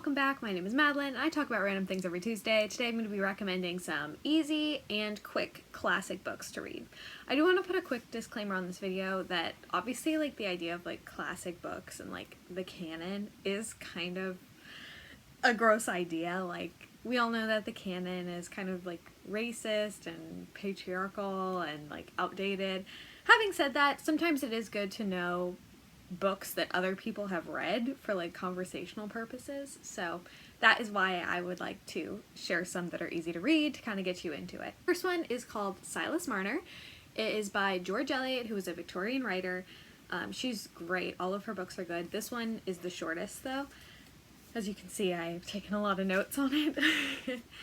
welcome back. My name is Madeline, and I talk about random things every Tuesday. Today I'm going to be recommending some easy and quick classic books to read. I do want to put a quick disclaimer on this video that obviously like the idea of like classic books and like the canon is kind of a gross idea. Like we all know that the canon is kind of like racist and patriarchal and like outdated. Having said that, sometimes it is good to know books that other people have read for like conversational purposes, so that is why I would like to share some that are easy to read to kind of get you into it. First one is called Silas Marner. It is by George Eliot, who is a Victorian writer. She's great. All of her books are good. This one is the shortest though. As you can see, I've taken a lot of notes on it.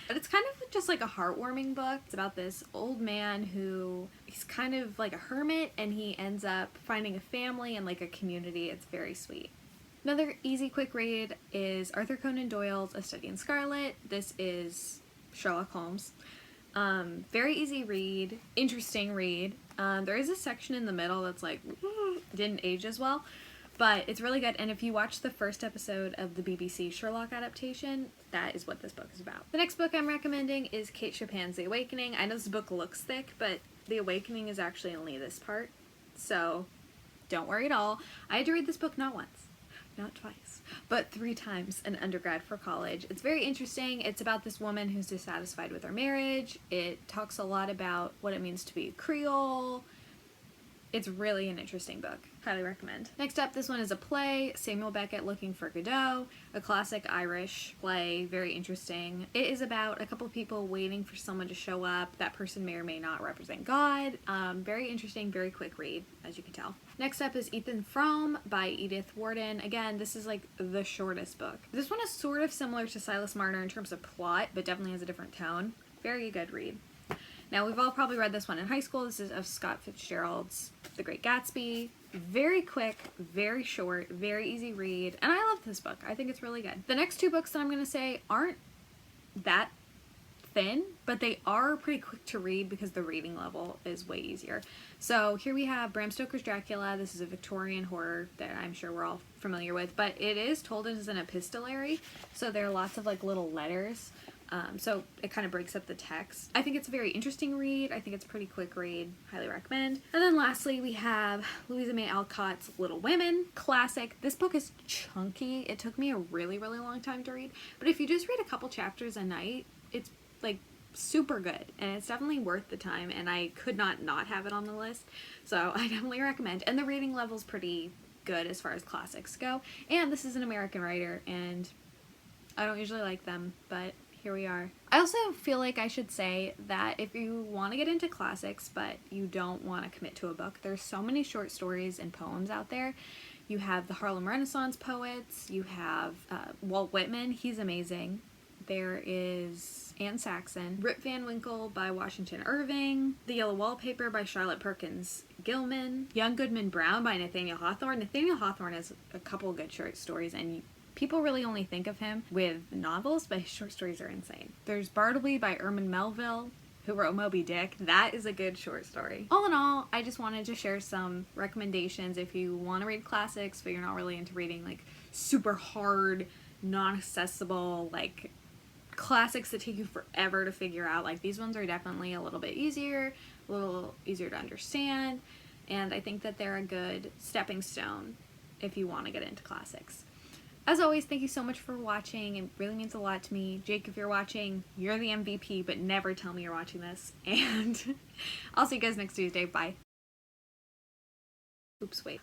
But it's kind of just like a heartwarming book. It's about this old man who he's kind of like a hermit and he ends up finding a family and like a community. It's very sweet. Another easy quick read is Arthur Conan Doyle's A Study in Scarlet. This is Sherlock Holmes. Very easy read, interesting read. There is a section in the middle that's like didn't age as well. But it's really good, and if you watch the first episode of the BBC Sherlock adaptation, that is what this book is about. The next book I'm recommending is Kate Chopin's The Awakening. I know this book looks thick, but The Awakening is actually only this part, so don't worry at all. I had to read this book not once, not twice, but 3 times in undergrad for college. It's very interesting. It's about this woman who's dissatisfied with her marriage. It talks a lot about what it means to be Creole. It's really an interesting book. Highly recommend. Next up, this one is a play, Samuel Beckett Looking for Godot, a classic Irish play, very interesting. It is about a couple of people waiting for someone to show up. That person may or may not represent God. Very interesting, very quick read, as you can tell. Next up is Ethan Frome by Edith Wharton. Again, this is like the shortest book. This one is sort of similar to Silas Marner in terms of plot, but definitely has a different tone. Very good read. Now, we've all probably read this one in high school. This is of Scott Fitzgerald's The Great Gatsby. Very quick, very short, very easy read, and I love this book. I think it's really good. The next 2 books that I'm going to say aren't that thin, but they are pretty quick to read because the reading level is way easier. So here we have Bram Stoker's Dracula. This is a Victorian horror that I'm sure we're all familiar with, but it is told as an epistolary, so there are lots of like little letters. So it kind of breaks up the text. I think it's a very interesting read. I think it's a pretty quick read. Highly recommend. And then lastly, we have Louisa May Alcott's Little Women. Classic. This book is chunky. It took me a really, really long time to read. But if you just read a couple chapters a night, it's like super good. And it's definitely worth the time. And I could not have it on the list. So I definitely recommend. And the reading level's pretty good as far as classics go. And this is an American writer. And I don't usually like them, but here we are. I also feel like I should say that if you want to get into classics but you don't want to commit to a book, there's so many short stories and poems out there. You have the Harlem Renaissance poets, you have Walt Whitman, he's amazing. There is Anne Saxon, Rip Van Winkle by Washington Irving, The Yellow Wallpaper by Charlotte Perkins Gilman, Young Goodman Brown by Nathaniel Hawthorne. Nathaniel Hawthorne has a couple good short stories, and people really only think of him with novels, but his short stories are insane. There's Bartleby by Erman Melville, who wrote Moby Dick. That is a good short story. All in all, I just wanted to share some recommendations if you want to read classics, but you're not really into reading like super hard, non-accessible, like classics that take you forever to figure out. Like these ones are definitely a little bit easier, a little easier to understand, and I think that they're a good stepping stone if you want to get into classics. As always, thank you so much for watching. It really means a lot to me. Jake, if you're watching, you're the MVP, but never tell me you're watching this. And I'll see you guys next Tuesday. Bye. Oops, wait.